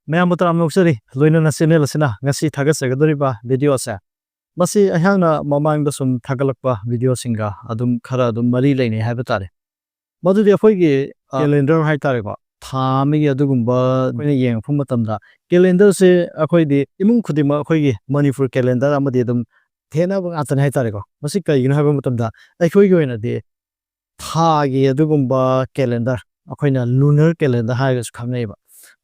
Maya mutam noksari, loina na channel asina ngasi thagat sagadoriba video sa. Masi ayangna mamang da sum thagalakpa video singa adum khara adum mari laini haiba tare. Madu de foi gi calendar hai tare ko. Tha mi gi adugumba koina yeng phum matamda calendar se akhoi di imung khudima akhoi gi Manipur calendar amadi adum thena bang atan hai tare ko. Masi kai gina haiba matamda akhoi gi oina de tha gi adugumba calendar akhoina lunar calendar hai gas khamnei ba.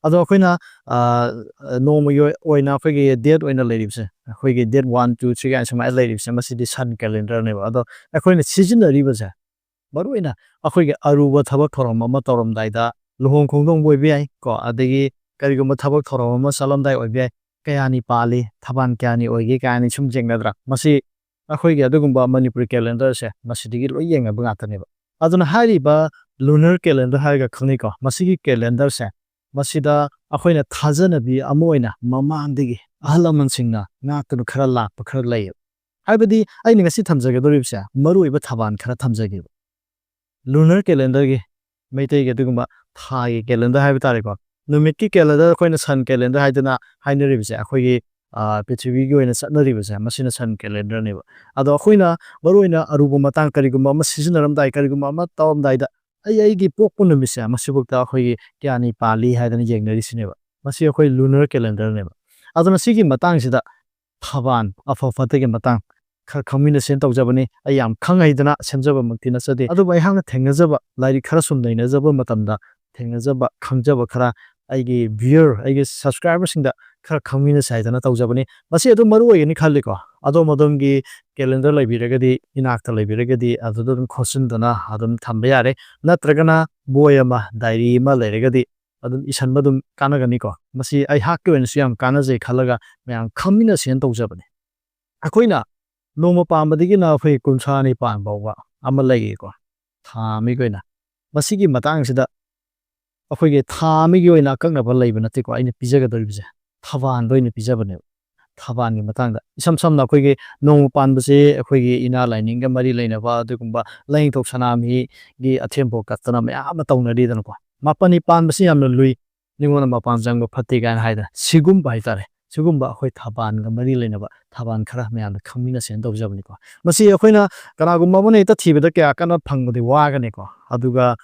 Ado akhoi no mo oina akhoi gi date oina leiribse akhoi gi date 1 2 3 ga sama leiribse masi di sun calendar ne ba ado akhoi na seasonary ba sa baru ina akhoi gi aruba thabak thorom ama torom dai da luhong khongdong boi bi ai ko adagi kariguma thabak thorom ama salam dai oi bi ai kayani pali thaban kyani oigi kayani sum jengna masi akhoi gi adugumba Manipur calendar se masi digi loi yenga banga tane ba aduna hari ba lunar calendar hai ga khani ko masi gi calendar se masida akhoi thajana bi amoina mamang digi ahalaman singna nga tunu khara lak pa khara lay haibadi ai ni ngasi thamjage doribsa maru iba thaban khara thamjage lunar calendar gi meitei ge duguma tha gi calendar haiba tare ko numit ki calendar akhoi sun calendar haidana hainaribsa akhoi gi prithvi gi oina satnaribsa masina sun calendar ne ba ado akhoi na maru ina aruba matang kariguma ma seasonaram dai kariguma ma tawam dai da ai gi pokpu numisa masibukta akhoi gi kyani pali haidana jengnari sineba masi akhoi lunar calendar ne ba aduna sigi matang sida thaban afafate ge matang khar khamina sen tawjabani ayam khangaidana senjaba maktina sade adu bai hangna thengnajaba lairi khara sum daina jaba matamda thengnajaba khangjaba khara aigi viewer aigi subscribers singda khara khamina saidana tawjabani masi adu maru oyeni khalliko ado modongi calendar laibiragadi inakta laibiragadi adu dun khosindana adum thamba yare natragana boyama diary ma lairagadi adum isan badum kanagani ko masi ai hakke wen siam kanajai khalaga mayam khamina sen tawjabani akoina noma pambadigi na phai kunchani pan bawa ama lagi ko thami goina masigi matang sida akhoi ge thami gi oina kakna ba laibana te ko aina pijaga doribse thaban doina pijabane thaban gi matang da isam samna akhoi ge noma panbase akhoi ge ina lining ga mari laina ba adugumba laing thok sanami gi athembo katana me ama tawnari dan ko mapani panbase yamna lui ningona mapan jangba phatti gan haida sigum bai tare sigumba akhoi thaban ga mari laina ba thaban khara me am khamina sen dawjabani ko masi akhoina kanagumba mone ta thibeda kya kana phangmudi wagani ko aduga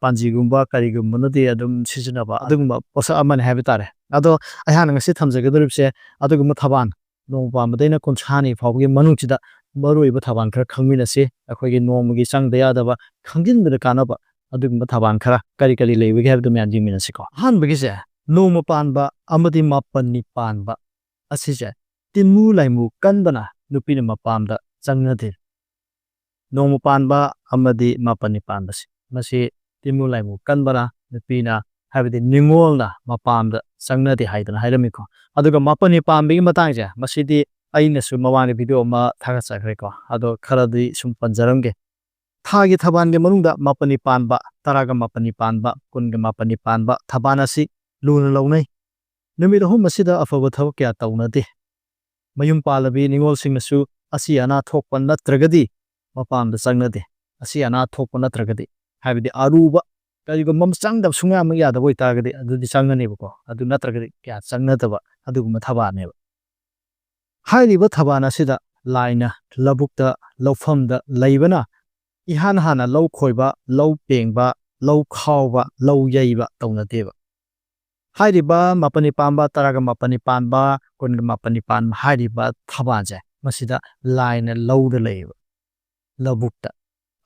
panjigumba karigumba nodi adum sijinaba adugumba posa amane habitare ado ayhan ngasi thamjage doribse adugumba thaban nongpa madaina konchani phawgi manungchida maruiba thaban khara khangmina se akhoigi nomgi changdaya daba khangjinbida kanaba adugumba thaban khara kari kari leibege habdu me anjimina se ko han bagi se noma panba amadi mapani panba asije timu laimu kanbana nupina mapamda changnade noma panba amadi mapani panbasi masi timu laimu kanbana nupina habidi ningolna mapamda changnade haidana hairamiko aduga mapani pambi matangja masidi aina su mawani video ma thaga chakre ko ado kharadi sum panjaramge thagi thaban ge manungda mapani panba taraga mapani panba kunga mapani panba thabana si luna lawnai numit hum masida afaba thawak kya tawnade mayum palabi ningol singnasu asi ana thokpa natragadi mapamda changnade asi ana thokpa natragadi habidi aruba karigo mam changdab sunga ma yada boi tagadi adudi changnane ko adu natragadi kya changnataba aduguma thabane ba hairiba thabana sida laina labukta lawfamda laibana ihan hana law khoiba law pengba law khawba law yaiba tawnadeba hairiba mapani pamba taraga mapani panba kunga mapani pan hairiba thabanje masida laina lawda leiba labukta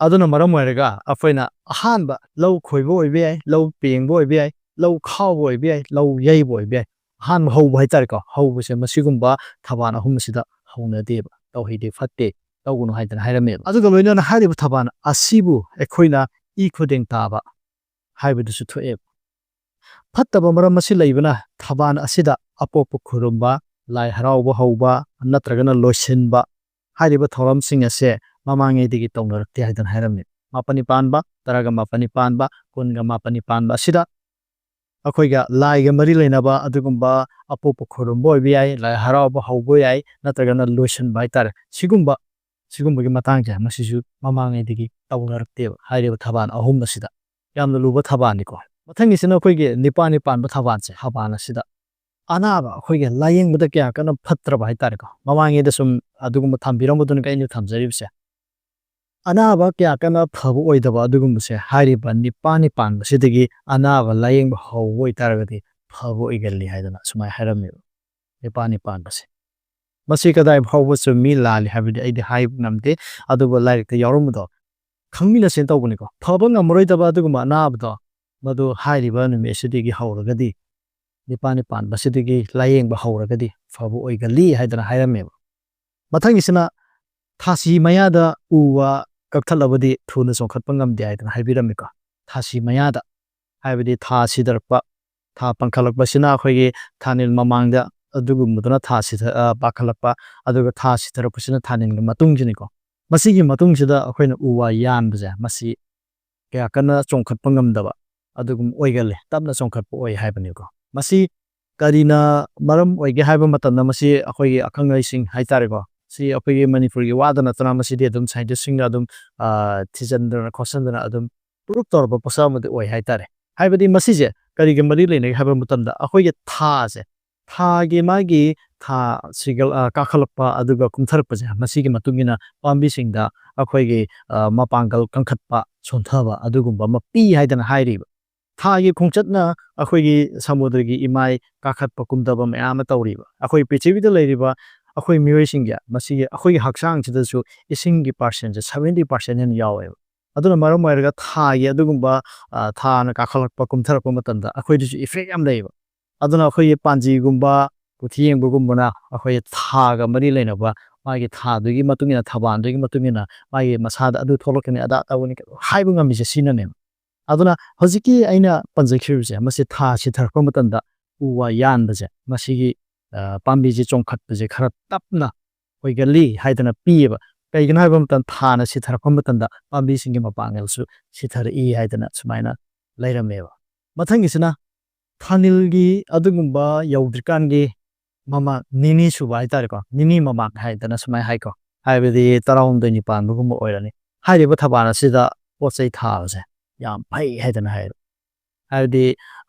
aduna maram oiraga afaina ahanba law khoiba oibe ai law pengba oibe ai law khawba oibe ai law yaiba oibe ai han hauba haitare ko haubase masigumba thabana humasida haunadeba tawhide fatte tawgunu haidana hairame aduga loina hairiba thabana asibu ekhoina I khudeng taba haibidusu thoe fattaba maram masi laibana thaban asida apopu khurumba lai harauba hauba natragana loisinba hairiba thoram sing ase mamange digi tawnarakti haidan hairame mapani panba taraga mapani panba kunga mapani panba sida akhoiga laiga mari lainaba adugumba apopu khurumba oibi ai lai harauba hauba ai natragana loisinba haitare sigumba gi matangja masisu mamange digi tawnarakti hairiba thaban ahum nasida yamna luba thaban ni ko ꯃꯊꯪꯒꯤꯁꯤꯅ ꯑꯩꯈꯣꯏꯒꯤ ꯅꯤꯄꯥꯟ ꯄꯥꯟꯕ ꯊꯕꯥꯟꯁꯦ ꯊꯕꯥꯟ ꯑꯁꯤꯗ ꯑꯅꯥꯕ ꯑꯩꯈꯣꯏꯒꯤ ꯂꯥꯌꯦꯡꯕꯗ ꯀꯌꯥ ꯀꯟꯅ ꯐꯠꯇ꯭ꯔꯕ ꯍꯥꯏꯇꯥꯔꯦꯀꯣ ꯃꯃꯥꯡꯉꯩꯗ ꯁꯨꯝ ꯑꯗꯨꯒꯨꯝꯕ ꯊꯝꯕꯤꯔꯝꯕꯗꯨꯅ ꯑꯩꯅ ꯊꯝꯖꯔꯤꯕꯁꯦ ꯑꯅꯥꯕ ꯀꯌꯥ ꯀꯟꯅ ꯐꯕ ꯑꯣꯏꯗꯕ ꯑꯗꯨꯒꯨꯝꯕꯁꯦ ꯍꯥꯏꯔꯤꯕ ꯅꯤꯄꯥꯟ ꯄꯥꯟꯕꯁꯤꯗꯒꯤ ꯑꯅꯥꯕ ꯂꯥꯌꯦꯡꯕ ꯍꯧꯕ ꯑꯣꯏꯇꯥꯔꯒꯗꯤ ꯐꯕ ꯑꯣꯏꯒꯜꯂꯤ ꯍꯥꯏꯗꯅ ꯁꯨꯃꯥꯏꯅ ꯍꯥꯏꯔꯝꯃꯦꯕ ꯅꯤꯄꯥꯟ ꯄꯥꯟꯕꯁꯦ ꯃꯁꯤ ꯀꯗꯥꯏ ꯐꯥꯎꯕ ꯆꯨꯝꯃꯤ ꯂꯥꯜꯂꯤ ꯍꯥꯏꯕꯗꯤ ꯑꯩꯗꯤ ꯍꯥꯏꯕ ꯉꯝꯗꯦ ꯑꯗꯨꯕꯨ ꯂꯥꯏꯔꯤꯛꯇ ꯌꯥꯎꯔꯝꯕꯗꯣ ꯈꯪꯃꯤꯟꯅꯁꯦꯅ ꯇꯧꯕꯅꯤꯀꯣ ꯐꯕ ꯉꯝꯃꯔꯣꯏꯗꯕ ꯑꯗꯨꯒꯨꯝꯕ ꯑꯅꯥꯕꯗꯣ ꯃꯗꯨ ꯍꯥꯏꯔꯤꯕ ꯅꯨꯃꯤꯠ ꯑꯁꯤꯗꯒꯤ ꯍꯧꯔꯒꯗꯤ ꯅꯤꯄꯥꯟ ꯄꯥꯟꯕꯁꯤꯗꯒꯤ ꯂꯥꯌꯦꯡꯕ ꯍꯧꯔꯒꯗꯤ ꯐꯕ ꯑꯣꯏꯒꯜꯂꯤ ꯍꯥꯏꯗꯅ ꯍꯥꯏꯔꯝꯃꯦꯕ ꯃꯊꯪꯒꯤꯁꯤꯅ ꯊꯥꯁꯤ ꯃꯌꯥꯗ ꯎ ꯋꯥ ꯀꯛꯊꯠꯂꯕꯗꯤ ꯊꯨꯅ ꯆꯣꯡꯈꯠꯄ ꯉꯝꯗꯦ ꯍꯥꯏꯗꯅ ꯍꯥꯏꯕꯤꯔꯝꯃꯤꯀꯣ ꯊꯥꯁꯤ ꯃꯌꯥꯗ ꯍꯥꯏꯕꯗꯤ ꯊꯥ ꯁꯤꯙꯔꯛꯄ ꯊꯥ ꯄꯥꯡꯈꯠꯂꯛꯄꯁꯤꯅ ꯑꯩꯈꯣꯏꯒꯤ ꯊꯥꯅꯤꯜ ꯃꯃꯥꯡꯗ ꯑꯗꯨꯒꯨꯝꯕꯗꯨꯅ ꯊꯥ ꯄꯥꯡꯈꯠꯂꯛꯄ ꯑꯗꯨꯒ ꯊꯥ ꯁꯤꯙꯔꯛꯄꯁꯤꯅ ꯊꯥꯅꯤꯜꯒꯤ ꯃꯇꯨꯡꯁꯤꯅꯤꯀꯣ ꯃꯁꯤꯒꯤ ꯃꯇꯨꯡꯁꯤꯗ ꯑꯩꯈꯣꯏꯅ ꯎ ꯋꯥ ꯌꯥꯟꯕꯁꯦ ꯃꯁꯤ ꯀꯌꯥ ꯀꯟꯅ ꯆꯣꯡꯈꯠꯄ ꯉꯝꯗꯕ ꯑꯗꯨꯒꯨꯝ ꯑꯣꯏꯒꯜꯂꯤ ꯇꯞꯅ ꯆꯣꯡꯈꯠꯄ ꯑꯣꯏ ꯍꯥꯏꯕꯅꯤꯀꯣ ꯃꯁꯤ ꯀꯔꯤꯅ ꯃꯔꯝ ꯑꯣꯏꯒꯦ ꯍꯥꯏꯕ ꯃꯇꯝꯗ ꯃꯁꯤ ꯑꯩꯈꯣꯏꯒꯤ ꯑꯈꯪ ꯑꯍꯩꯁꯤꯡ ꯍꯥꯏꯇꯥꯔꯦꯀꯣ ꯁꯤ ꯑꯩꯈꯣꯏꯒꯤ ꯃꯅꯤꯄꯨꯔꯒꯤ ꯋꯥꯗ ꯅꯠꯇꯅ ꯃꯁꯤꯗꯤ ꯑꯗꯨꯝ ꯁꯥꯏꯟꯇꯤꯁꯁꯤꯡꯅ ꯑꯗꯨꯝ ꯊꯤꯖꯤꯟꯗꯅ ꯈꯣꯠꯆꯤꯟꯗꯅ ꯑꯗꯨꯝ ꯄ꯭ꯔꯨꯞ ꯇꯧꯔꯕ ꯄꯣꯠꯁꯛ ꯑꯃꯗꯤ ꯑꯣꯏ ꯍꯥꯏꯇꯥꯔꯦ ꯍꯥꯏꯕꯗꯤ ꯃꯁꯤꯁꯦ ꯀꯔꯤꯒ ꯃꯔꯤ ꯂꯩꯅꯒꯦ ꯍꯥꯏꯕ ꯃꯇꯝꯗ ꯑꯩꯈꯣꯏꯒꯤ ꯊꯥꯁꯦ ꯊꯥꯒꯤ ꯃꯥꯒꯤ ꯊꯥ ꯀꯥꯈꯠꯂꯛꯄ ꯑꯗꯨꯒ ꯀꯨꯝꯊꯔꯛꯄꯁꯦ ꯃꯁꯤꯒꯤ ꯃꯇꯨꯡ ꯏꯟꯅ ꯄꯥꯝꯕꯤꯁꯤꯡꯗ ꯑꯩꯈꯣꯏꯒꯤ ꯃꯄꯥꯡꯒꯜ ꯀꯟꯈꯠꯄ ꯁꯣꯟꯊꯕ ꯑꯗꯨꯒꯨꯝꯕ ꯑꯃ ꯄꯤ ꯍꯥꯏꯗꯅ ꯍꯥꯏꯔꯤꯕ ꯊꯥꯒꯤ ꯈꯣꯡꯆꯠꯅ ꯑꯩꯈꯣꯏꯒꯤ ꯁꯃꯨꯗ꯭ꯔꯒꯤ ꯏꯃꯥꯏ ꯀꯥꯈꯠꯄ ꯀꯨꯝꯊꯕ ꯃꯌꯥꯝ ꯑꯃ ꯇꯧꯔꯤꯕ ꯑꯩꯈꯣꯏ ꯄ꯭ꯔꯤꯊꯤꯕꯤꯗ ꯂꯩꯔꯤꯕ ꯑꯩꯈꯣꯏ ꯃꯤꯑꯣꯏꯁꯤꯡꯒꯤ ꯃꯁꯤꯒꯤ ꯑꯩꯈꯣꯏꯒꯤ ꯍꯛꯆꯥꯡꯁꯤꯗꯁꯨ ꯏꯁꯤꯡꯒꯤ ꯄꯥꯔꯁꯦꯟꯁꯦ 70% ꯍꯦꯟꯅ ꯌꯥꯎꯋꯦꯕ ꯑꯗꯨꯅ ꯃꯔꯝ ꯑꯣꯏꯔꯒ ꯊꯥꯒꯤ ꯑꯗꯨꯒꯨꯝꯕ ꯊꯥꯅ ꯀꯥꯈꯠꯂꯛꯄ ꯀꯨꯝꯊꯔꯛꯄ ꯃꯇꯝꯗ ꯑꯩꯈꯣꯏꯗꯁꯨ ꯏꯐꯦꯛ ꯌꯥꯝ ꯂꯩꯌꯦꯕ ꯑꯗꯨꯅ ꯑꯩꯈꯣꯏꯒꯤ ꯄꯥꯟꯖꯤꯒꯨꯝꯕ ꯀꯨꯊꯤ ꯌꯦꯡꯕꯒꯨꯝꯕꯅ ꯑꯩꯈꯣꯏ ꯊꯥꯒ ꯃꯔꯤ ꯂꯩꯅꯕ ꯃꯥꯒꯤ ꯊꯥꯗꯨꯒꯤ ꯃꯇꯨꯡ ꯏꯟꯅ ꯊꯕꯥꯟꯗꯨꯒꯤ ꯃꯇꯨꯡ ꯏꯟꯅ ꯃꯥꯒꯤ ꯃꯁꯥꯗ ꯑꯗꯨ ꯊꯣꯛꯂꯛꯀꯅꯤ ꯑꯗꯥ ꯇꯧꯒꯅꯤ ꯍꯥꯏꯕ ꯉꯝꯃꯤꯁꯦ ꯁꯤꯅꯅꯦꯕ ꯑꯗꯨꯅ ꯍꯧꯖꯤꯛꯀꯤ ꯑꯩꯅ ꯄꯟꯖꯈꯤꯕꯁꯦ ꯃꯁꯤ ꯊꯥ ꯁꯤꯊꯔꯛꯄ ꯃꯇꯝꯗ ꯎ ꯋꯥ ꯌꯥꯟꯕꯁꯦ ꯃꯁꯤꯒꯤ ꯄꯥꯝꯕꯤꯁꯦ ꯆꯣꯡꯈꯠꯄꯁꯦ ꯈꯔ ꯇꯞꯅ ꯑꯣꯏꯒꯜꯂꯤ ꯍꯥꯏꯗꯅ ꯄꯤꯌꯦꯕ ꯀꯩꯒꯤꯅꯣ ꯍꯥꯏꯕ ꯃꯇꯝꯗ ꯊꯥꯅ ꯁꯤꯊꯔꯛꯄ ꯃꯇꯝꯗ ꯄꯥꯝꯕꯤꯁꯤꯡꯒꯤ ꯃꯄꯥꯡꯒꯜꯁꯨ ꯁꯤꯊꯔꯛꯏ ꯍꯥꯏꯗꯅ ꯁꯨꯃꯥꯏꯅ ꯂꯩꯔꯝꯃꯦꯕ ꯃꯊꯪꯒꯤꯁꯤꯅ ꯊꯥꯅꯤꯜꯒꯤ ꯑꯗꯨꯒꯨꯝꯕ ꯌꯧꯗ꯭ꯔꯤꯀꯥꯟꯒꯤ ꯃꯃꯥꯡ ꯅꯤꯅꯤ ꯁꯨꯕ ꯍꯥꯏꯇꯥꯔꯦꯀꯣ ꯅꯤꯅꯤ ꯃꯃꯥꯡ ꯍꯥꯏꯗꯅ ꯁꯨꯃꯥꯏꯅ ꯍꯥꯏꯀꯣ ꯍꯥꯏꯕꯗꯤ 12 ꯄꯥꯟꯕꯒꯨꯝꯕ ꯑꯣꯏꯔꯅꯤ ꯍꯥꯏꯔꯤꯕ ꯊꯕꯥꯟ ꯑꯁꯤꯗ ꯄꯣꯠ ꯆꯩ ꯊꯥꯕꯁꯦ ꯌꯥꯝ ꯐꯩ ꯍꯥꯏꯗꯅ ꯍꯥꯏꯔꯣ ꯍꯥꯏꯕꯗꯤ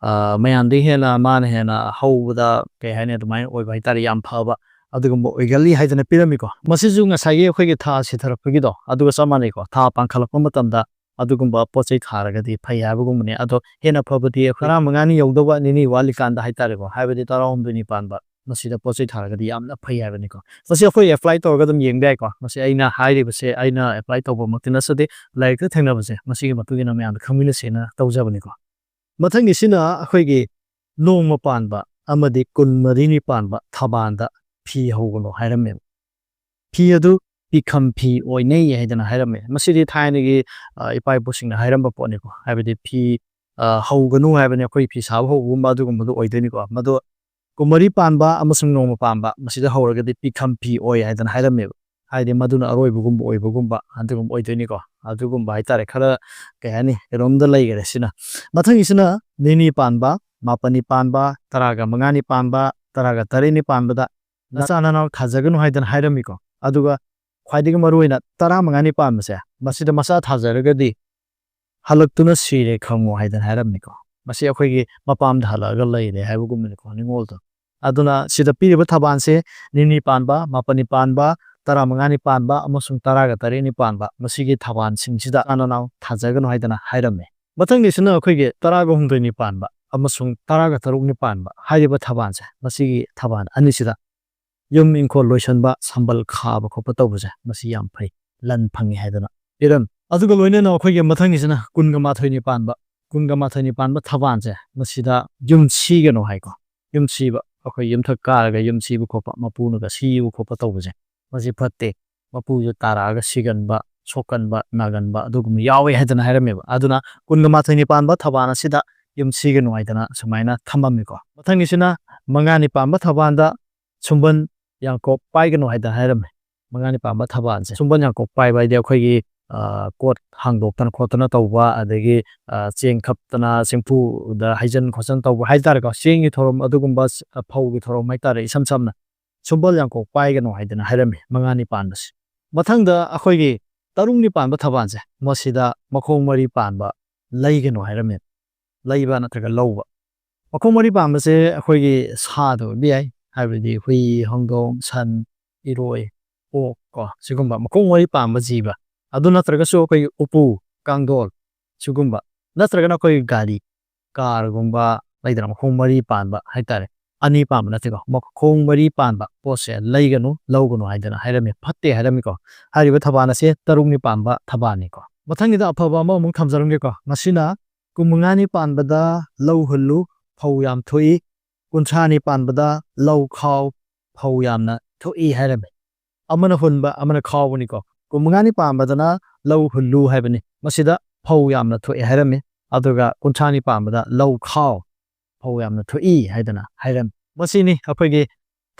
ꯃꯌꯥꯝꯗꯒꯤ ꯍꯦꯟꯅ ꯃꯥꯅ ꯍꯦꯟꯅ ꯍꯧꯕꯗ ꯀꯩ ꯍꯥꯏꯅꯤ ꯑꯗꯨꯃꯥꯏꯅ ꯑꯣꯏꯕ ꯍꯥꯏꯇꯥꯔꯦ ꯌꯥꯝ ꯐꯕ ꯑꯗꯨꯒꯨꯝꯕ ꯑꯣꯏꯒꯜꯂꯤ ꯍꯥꯏꯗꯅ ꯄꯤꯔꯝꯃꯤꯀꯣ ꯃꯁꯤꯁꯨ ꯉꯁꯥꯏꯒꯤ ꯑꯩꯈꯣꯏꯒꯤ ꯊꯥ ꯁꯤꯊꯔꯛꯄꯒꯤꯗꯣ ꯑꯗꯨꯒ ꯆꯞ ꯃꯥꯟꯅꯩꯀꯣ ꯊꯥ ꯄꯥꯡꯈꯠꯂꯛꯄ ꯃꯇꯝꯗ ꯑꯗꯨꯒꯨꯝꯕ ꯄꯣꯠ ꯆꯩ ꯊꯥꯔꯒꯗꯤ ꯐꯩ ꯍꯥꯏꯕꯒꯨꯝꯕꯅꯦ ꯑꯗꯣ ꯍꯦꯟꯅ ꯐꯕꯗꯤ 15 ꯌꯧꯗꯧꯕ ꯅꯤꯅꯤ ꯋꯥꯠꯂꯤꯀꯥꯟꯗ ꯍꯥꯏꯇꯥꯔꯦꯀꯣ ꯍꯥꯏꯕꯗꯤ 12 ꯄꯥꯟꯕ ꯃꯁꯤꯗ ꯄꯣꯠ ꯆꯩ ꯊꯥꯔꯒꯗꯤ ꯌꯥꯝꯅ ꯐꯩ ꯍꯥꯏꯕꯅꯤꯀꯣ ꯃꯁꯤ ꯑꯩꯈꯣꯏ ꯑꯦꯄ꯭ꯂꯥꯏ ꯇꯧꯔꯒ ꯑꯗꯨꯝ ꯌꯦꯡꯕ ꯌꯥꯏꯀꯣ ꯃꯁꯤ ꯑꯩꯅ ꯍꯥꯏꯔꯤꯕꯁꯦ ꯑꯩꯅ ꯑꯦꯄ꯭ꯂꯥꯏ ꯇꯧꯕꯃꯛꯇꯤ ꯅꯠꯆꯗꯦ ꯂꯥꯏꯔꯤꯛꯇ ꯊꯦꯡꯅꯕꯁꯦ ꯃꯁꯤꯒꯤ ꯃꯇꯨꯡ ꯏꯟꯅ ꯃꯌꯥꯝꯗ ꯈꯪꯃꯤꯟꯅꯁꯦꯅ ꯇꯧꯖꯕꯅꯤꯀꯣ ꯃꯊꯪꯒꯤꯁꯤꯅ ꯑꯩꯈꯣꯏꯒꯤ ꯅꯣꯡꯃ ꯄꯥꯟꯕ ꯑꯃꯗꯤ 14 ꯄꯥꯟꯕ ꯊꯕꯥꯟꯗ ꯐꯤ ꯍꯧꯒꯅꯨ ꯍꯥꯏꯔꯝꯃꯦꯕ ꯐꯤ ꯑꯗꯨ ꯄꯤꯈꯝ ꯐꯤ ꯑꯣꯏꯅꯩ ꯍꯥꯏꯗꯅ ꯍꯥꯏꯔꯝꯃꯦ ꯃꯁꯤꯗꯤ ꯊꯥꯏꯅꯒꯤ ꯏꯄꯥ ꯏꯄꯨꯁꯤꯡꯅ ꯍꯥꯏꯔꯝꯕ ꯄꯣꯠꯅꯤꯀꯣ ꯍꯥꯏꯕꯗꯤ ꯐꯤ ꯍꯧꯒꯅꯨ ꯍꯥꯏꯕꯅꯤ ꯑꯩꯈꯣꯏ ꯐꯤ ꯁꯥꯕ ꯍꯧꯕꯒꯨꯝꯕ ꯑꯗꯨꯒꯨꯝꯕꯗꯨ ꯑꯣꯏꯗꯣꯏꯅꯤꯀꯣ ꯃꯗꯣ 14 ꯄꯥꯟꯕ ꯑꯃꯁꯨꯡ ꯅꯣꯡꯃ ꯄꯥꯟꯕ ꯃꯁꯤꯗ ꯍꯧꯔꯒꯗꯤ ꯄꯤꯈꯝ ꯐꯤ ꯑꯣꯏ ꯍꯥꯏꯗꯅ ꯍꯥꯏꯔꯝꯃꯦꯕ ꯍꯥꯏꯗꯤ ꯃꯗꯨꯅ ꯑꯔꯣꯏꯕꯒꯨꯝꯕ ꯑꯣꯏꯕꯒꯨꯝꯕ ꯑꯗꯨꯒꯨꯝꯕ ꯑꯣꯏꯗꯣꯏꯅꯤꯀꯣ ꯑꯗꯨꯒꯨꯝꯕ ꯍꯥꯏꯇꯥꯔꯦ ꯈꯔ ꯀꯩ ꯍꯥꯏꯅꯤ ꯀꯩꯅꯣꯝꯗ ꯂꯩꯈꯔꯦ ꯁꯤꯅ ꯃꯊꯪꯒꯤꯁꯤ나 ꯅꯤꯅꯤ ꯄꯥꯟꯕ 15 ꯄꯥꯟꯕ 15 ꯄꯥꯟꯕ 19 ꯄꯥꯟꯕꯗ ꯅꯆꯥ ꯅꯅꯥꯎ ꯊꯥꯖꯒꯅꯨ ꯍꯥꯏꯗꯅ ꯍꯥꯏꯔꯝꯃꯤꯀꯣ ꯑꯗꯨꯒ ꯈ꯭ꯋꯥꯏꯗꯒꯤ ꯃꯔꯨꯑꯣꯏꯅ 15 ꯄꯥꯟꯕꯁꯦ ꯃꯁꯤꯗ ꯃꯆꯥ ꯊꯥꯖꯔꯒꯗꯤ ꯍꯜꯂꯛꯇꯨꯅ ꯁꯤꯔꯦ ꯈꯪꯉꯣ ꯍꯥꯏꯗꯅ ꯍꯥꯏꯔꯝꯃꯤꯀꯣ ꯃꯁꯤ ꯑꯩꯈꯣꯏꯒꯤ ꯃꯄꯥꯝꯗ ꯍꯜꯂꯛꯑꯒ ꯂꯩꯔꯦ ꯍꯥꯏꯕꯒꯨꯝꯕꯅꯤꯀꯣ ꯅꯤꯡꯉꯣꯜꯗꯣ ꯑꯗꯨꯅ ꯁꯤꯗ ꯄꯤꯔꯤꯕ ꯊꯕꯥꯟꯁꯦ ꯅꯤꯅꯤ ꯄꯥꯟꯕ 15 ꯄꯥꯟꯕ 15 ꯄꯥꯟꯕ ꯑꯃꯁꯨꯡ 19 ꯄꯥꯟꯕ ꯃꯁꯤꯒꯤ ꯊꯕꯥꯟꯁꯤꯡꯁꯤꯗ ꯅꯅꯥꯎ ꯊꯥꯖꯒꯅꯨ ꯍꯥꯏꯗꯅ ꯍꯥꯏꯔꯝꯃꯦ ꯃꯊꯪꯒꯤꯁꯤꯅ ꯑꯩꯈꯣꯏꯒꯤ 19 ꯄꯥꯟꯕ ꯑꯃꯁꯨꯡ 19 ꯄꯥꯟꯕ ꯍꯥꯏꯔꯤꯕ ꯊꯕꯥꯟꯁꯦ ꯃꯁꯤꯒꯤ ꯊꯕꯥꯟ ꯑꯅꯤꯁꯤꯗ ꯌꯨꯝ ꯏꯪꯈꯣꯜ ꯂꯣꯏꯁꯟꯕ ꯁꯝꯕꯜ ꯈꯥꯕ ꯈꯣꯠꯄ ꯇꯧꯕꯁꯦ ꯃꯁꯤ ꯌꯥꯝ ꯐꯩ ꯂꯟ ꯐꯪꯉꯤ ꯍꯥꯏꯗꯅ ꯄꯤꯔꯝꯃꯤ ꯑꯗꯨꯒ ꯂꯣꯏꯅꯅ ꯑꯩꯈꯣꯏꯒꯤ ꯃꯊꯪꯒꯤꯁꯤꯅ 12 ꯄꯥꯟꯕ 12 ꯄꯥꯟꯕ ꯊꯕꯥꯟꯁꯦ ꯃꯁꯤꯗ ꯌꯨꯝ ꯁꯤꯒꯅꯨ ꯍꯥꯏꯀꯣ ꯌꯨꯝ ꯁꯤꯕ ꯑꯩꯈꯣꯏ ꯌꯨꯝꯊꯛ ꯀꯥꯔꯒ ꯌꯨꯝ ꯁꯤꯕ ꯈꯣꯠꯄ ꯃꯄꯨꯅꯒ ꯁꯤꯕ ꯈꯣꯠꯄ ꯇꯧꯕꯁꯦ ꯃꯁꯤ ꯐꯠꯇꯦ ꯃꯄꯨꯁꯨ ꯇꯥꯔꯛꯑꯒ ꯁꯤꯒꯟꯕ ꯁꯣꯛꯀꯟꯕ ꯅꯥꯒꯟꯕ ꯑꯗꯨꯒꯨꯝꯕ ꯌꯥꯎꯋꯦ ꯍꯥꯏꯗꯅ ꯍꯥꯏꯔꯝꯃꯦꯕ ꯑꯗꯨꯅ 12 ꯄꯥꯟꯕ ꯊꯕꯥꯟ ꯑꯁꯤꯗ ꯌꯨꯝ ꯁꯤꯒꯅꯨ ꯍꯥꯏꯗꯅ ꯁꯨꯃꯥꯏꯅ ꯊꯝꯃꯝꯃꯤꯀꯣ ꯃꯊꯪꯒꯤꯁꯤꯅ 9 ꯄꯥꯟꯕ ꯊꯕꯥꯟꯗ ꯁꯨꯝꯕꯟ ꯌꯥꯡꯀꯣꯛ ꯄꯥꯏꯒꯅꯨ ꯍꯥꯏꯗꯅ ꯍꯥꯏꯔꯝꯃꯦ 9 ꯄꯥꯟꯕ ꯊꯕꯥꯟꯁꯦ ꯁꯨꯝꯕꯟ ꯌꯥꯡꯀꯣꯛ ꯄꯥꯏꯕ ꯍꯥꯏꯗꯤ ꯑꯩꯈꯣꯏꯒꯤ ꯀꯣꯠ ꯍꯥꯡꯗꯣꯛꯇꯅ ꯈꯣꯠꯇꯅ ꯇꯧꯕ ꯑꯗꯒꯤ ꯆꯦꯡ ꯈꯞꯇꯅ ꯆꯦꯡꯐꯨꯗ ꯍꯩꯖꯟ ꯈꯣꯠꯆꯟ ꯇꯧꯕ ꯍꯥꯏꯇꯥꯔꯦꯀꯣ ꯆꯦꯡꯒꯤ ꯊꯧꯔꯝ ꯑꯗꯨꯒꯨꯝꯕ ꯐꯧꯒꯤ ꯊꯧꯔꯝ ꯍꯥꯏꯇꯥꯔꯦ ꯏꯁꯝ ꯁꯝꯅ ꯁꯨꯝꯕꯜ ꯌꯥꯡꯀꯣꯛ ꯄꯥꯏꯒꯅꯨ ꯍꯥꯏꯗꯅ ꯍꯥꯏꯔꯝꯃꯤ 9 ꯄꯥꯟꯕꯁꯦ ꯃꯊꯪꯗ ꯑꯩꯈꯣꯏꯒꯤ 13 ꯄꯥꯟꯕ ꯊꯕꯥꯟꯁꯦ ꯃꯁꯤꯗ ꯃꯈꯣꯡ 3 ꯄꯥꯟꯕ ꯂꯩꯒꯅꯨ ꯍꯥꯏꯔꯝꯃꯦ ꯂꯩꯕ ꯅꯠꯇ꯭ꯔꯒ ꯂꯧꯕ ꯃꯈꯣꯡ ꯃꯔꯤ ꯄꯥꯟꯕꯁꯦ ꯑꯩꯈꯣꯏꯒꯤ ꯁꯥꯗ ꯑꯣꯏꯕ ꯌꯥꯏ ꯍꯥꯏꯕꯗꯤ ꯍꯨꯏ ꯍꯧꯗꯣꯡ ꯁꯟ ꯏꯔꯣꯏ ꯑꯣꯛ ꯀꯣ ꯁꯤꯒꯨꯝꯕ ꯃꯈꯣꯡ ꯃꯔꯤ ꯄꯥꯟꯕ ꯖꯤꯕ ꯑꯗꯨ ꯅꯠꯇ꯭ꯔꯒꯁꯨ ꯑꯩꯈꯣꯏꯒꯤ ꯎꯄꯨ ꯀꯥꯡꯊꯣꯜ ꯁꯤꯒꯨꯝꯕ ꯅꯠꯇ꯭ꯔꯒꯅ ꯑꯩꯈꯣꯏꯒꯤ ꯒꯥꯔꯤ ꯀꯥꯔꯒꯨꯝꯕ ꯂꯩꯗꯅ ꯃꯈꯣꯡ ꯃꯔꯤ ꯄꯥꯟꯕ ꯍꯥꯏꯇꯥꯔꯦ ꯑꯅꯤ ꯄꯥꯟꯕ ꯅꯠꯇꯦꯀꯣ ꯃꯈꯣꯡ ꯃꯔꯤ ꯄꯥꯟꯕ ꯄꯣꯠꯁꯦ ꯂꯩꯒꯅꯨ ꯂꯧꯒꯅꯨ ꯍꯥꯏꯗꯅ ꯍꯥꯏꯔꯝꯃꯤ ꯐꯠꯇꯦ ꯍꯥꯏꯔꯝꯃꯤꯀꯣ ꯍꯥꯏꯔꯤꯕ ꯊꯕꯥꯟ ꯑꯁꯦ ꯇꯔꯨꯛꯅꯤ ꯄꯥꯟꯕ ꯊꯕꯥꯟꯅꯤꯀꯣ ꯃꯊꯪꯒꯤꯗ ꯑꯐꯕ ꯑꯃꯃꯨꯛ ꯊꯝꯖꯔꯝꯒꯦꯀꯣ ꯃꯁꯤꯅ ꯀꯨꯟꯃꯉꯥꯅꯤ ꯄꯥꯟꯕꯗ ꯂꯧ ꯍꯨꯜꯂꯨ ꯐꯧ ꯌꯥꯝ ꯊꯣꯛꯏ ꯀꯨꯟꯊ꯭ꯔꯥꯅꯤ ꯄꯥꯟꯕꯗ ꯂꯧ ꯈꯥꯎ ꯐꯧ ꯌꯥꯝꯅ ꯊꯣꯛꯏ ꯍꯥꯏꯔꯝꯃꯤ ꯑꯃꯅ ꯍꯨꯟꯕ ꯑꯃꯅ ꯈꯥꯎꯕꯅꯤꯀꯣ ꯀꯨꯟꯃꯉꯥꯅꯤ ꯄꯥꯟꯕꯗꯅ ꯂꯧ ꯍꯨꯜꯂꯨ ꯍꯥꯏꯕꯅꯤ ꯃꯁꯤꯗ ꯐꯧ ꯌꯥꯝꯅ ꯊꯣꯛꯏ ꯍꯥꯏꯔꯝꯃꯤ ꯑꯗꯨꯒ ꯀꯨꯟꯊ꯭ꯔꯥꯅꯤ ꯄꯥꯟꯕꯗ ꯂꯧ ꯈꯥꯎ ꯐꯧ ꯌꯥꯝꯅ ꯊꯣꯛꯏ ꯍꯥꯏꯗꯅ ꯍꯥꯏꯔꯝꯃꯤ ꯃꯁꯤꯅꯤ ꯑꯩꯈꯣꯏꯒꯤ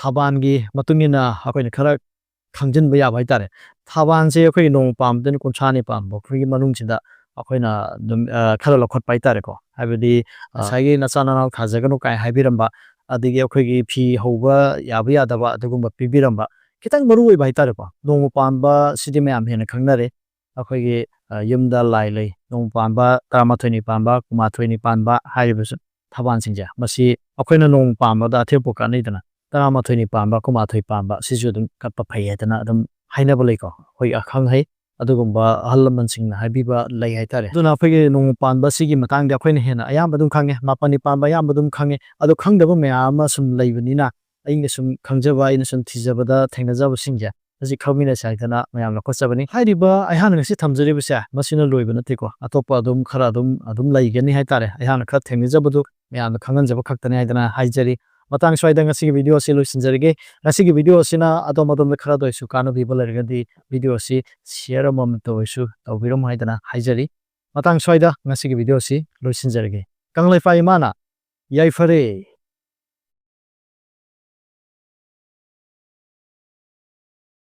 ꯊꯕꯥꯟꯒꯤ ꯃꯇꯨꯡ ꯏꯟꯅ ꯑꯩꯈꯣꯏꯅ ꯈꯔ ꯈꯪꯖꯤꯟꯕ ꯌꯥꯕ ꯍꯥꯏꯇꯥꯔꯦ ꯊꯕꯥꯟꯁꯦ ꯑꯩꯈꯣꯏꯒꯤ ꯅꯣꯡꯃ ꯄꯥꯟꯕꯗꯅ ꯀꯨꯟꯊ꯭ꯔꯥꯅꯤ ꯄꯥꯟꯕ ꯑꯩꯈꯣꯏꯒꯤ ꯃꯅꯨꯡꯁꯤꯗ ꯑꯩꯈꯣꯏꯅ ꯑꯗꯨꯝ ꯈꯔ ꯂꯧꯈꯠꯄ ꯍꯥꯏꯇꯥꯔꯦꯀꯣ ꯍꯥꯏꯕꯗꯤ ꯉꯁꯥꯏꯒꯤ ꯅꯆꯥ ꯅꯅꯥꯎ ꯊꯥꯖꯒꯅꯨ ꯀꯥꯏ ꯍꯥꯏꯕꯤꯔꯝꯕ ꯑꯗꯒꯤ ꯑꯩꯈꯣꯏꯒꯤ ꯐꯤ ꯍꯧꯕ ꯌꯥꯕ ꯌꯥꯗꯕ ꯑꯗꯨꯒꯨꯝꯕ ꯄꯤꯕꯤꯔꯝꯕ ꯈꯤꯇꯪ ꯃꯔꯨ ꯑꯣꯏꯕ ꯍꯥꯏꯇꯥꯔꯦꯀꯣ ꯅꯣꯡꯃ ꯄꯥꯟꯕ ꯁꯤꯗꯤ ꯃꯌꯥꯝ ꯍꯦꯟꯅ ꯈꯪꯅꯔꯦ ꯑꯩꯈꯣꯏꯒꯤ ꯌꯨꯝꯗ ꯂꯥꯏ ꯂꯩ ꯅꯣꯡꯃ ꯄꯥꯟꯕ 12ꯅꯤ ꯄꯥꯟꯕ 12ꯅꯤ ꯄꯥꯟꯕ ꯍꯥꯏꯔꯤꯕꯁꯨ ꯊꯕꯥꯟꯁꯤꯡꯁꯦ ꯃꯁꯤ ꯑꯩꯈꯣꯏꯅ ꯅꯣꯡꯃ ꯄꯥꯟꯕꯗ ꯑꯊꯦꯛꯄ ꯀꯠꯅꯩꯗꯅ 12ꯅꯤ ꯄꯥꯟꯕ 12 ꯄꯥꯟꯕ ꯁꯤꯁꯨ ꯑꯗꯨꯝ ꯀꯠꯄ ꯐꯩ ꯍꯥꯏꯗꯅ ꯑꯗꯨꯝ ꯍꯥꯏꯅꯕ ꯂꯩꯀꯣ ꯑꯩꯈꯣꯏ ꯑꯈꯪ ꯍꯩ ꯑꯗꯨꯒꯨꯝꯕ ꯑꯍꯜ ꯂꯃꯟꯁꯤꯡꯅ ꯍꯥꯏꯕꯤꯕ ꯂꯩ ꯍꯥꯏꯇꯥꯔꯦ ꯑꯗꯨꯅ ꯑꯩꯈꯣꯏꯒꯤ ꯅꯣꯡꯃ ꯄꯥꯟꯕ ꯁꯤꯒꯤ ꯃꯇꯥꯡꯗ ꯑꯩꯈꯣꯏꯅ ꯍꯦꯟꯅ ꯑꯌꯥꯝꯕ ꯑꯗꯨꯝ ꯈꯪꯉꯦ 12ꯅꯤ ꯄꯥꯟꯕ ꯑꯌꯥꯝꯕ ꯑꯗꯨꯝ ꯈꯪꯉꯦ ꯑꯗꯣ ꯈꯪꯗꯕ ꯃꯌꯥꯝ ꯑꯃ ꯁꯨꯝ ꯂꯩꯕꯅꯤꯅ ꯑꯩꯅ ꯁꯨꯝ ꯈꯪꯖꯕ ꯑꯩꯅ ꯁꯨꯝ ꯊꯤꯖꯕꯗ ꯊꯦꯡꯅꯖꯕꯁꯤꯡꯁꯦ ꯍꯧꯖꯤꯛ ꯈꯪꯃꯤꯟꯅꯁꯦ ꯍꯥꯏꯗꯅ ꯃꯌꯥꯝ ꯂꯧꯈꯠꯆꯕꯅꯤ ꯍꯥꯏꯔꯤꯕ ꯑꯩꯍꯥꯛꯅ ꯉꯁꯤ ꯊꯝꯖꯔꯤꯕꯁꯦ ꯃꯁꯤꯅ ꯂꯣꯏꯕ ꯅꯠꯇꯦꯀꯣ ꯑꯇꯣꯞꯄ ꯑꯗꯨꯝ ꯈꯔ ꯑꯗꯨꯝ ꯂꯩꯒꯅꯤ ꯍꯥꯏꯇꯥꯔꯦ ꯑꯩꯍꯥꯛꯅ ꯈꯔ ꯊꯦꯡꯅꯖꯕꯗꯨ ꯃꯌꯥꯝꯗ ꯈꯪꯍꯟꯖꯕ ꯈꯛꯇꯅꯤ ꯍꯥꯏꯗꯅ ꯍꯥꯏꯖꯔꯤ ꯃꯇꯥꯡ ꯁ꯭ꯋꯥꯏꯗ ꯉꯁꯤꯒꯤ ꯚꯤꯗꯤꯑꯣ ꯑꯁꯤ ꯂꯣꯏꯁꯤꯟꯖꯔꯒꯦ ꯉꯁꯤꯒꯤ ꯚꯤꯗꯤꯑꯣ ꯑꯁꯤꯅ ꯑꯗꯣꯝꯗ ꯈꯔꯗ ꯑꯣꯏꯁꯨ ꯀꯥꯟꯅꯕꯤꯕ ꯂꯩꯔꯒꯗꯤ ꯚꯤꯗꯤꯑꯣ ꯑꯁꯤ ꯁꯤꯌꯔ ꯑꯃꯃꯝꯇ ꯑꯣꯏꯁꯨ ꯇꯧꯕꯤꯔꯝꯃꯨ ꯍꯥꯏꯗꯅ ꯍꯥꯏꯖꯔꯤ ꯃꯇꯥꯡ ꯁ꯭ꯋꯥꯏꯗ ꯉꯁꯤꯒꯤ ꯚꯤꯗꯤꯑꯣ ꯑꯁꯤ ꯂꯣꯏꯁꯤꯟꯖꯔꯒꯦ ꯀꯪꯂꯩꯄꯥꯛ ꯏꯃꯥꯅ ꯌꯥꯏꯐꯔꯦ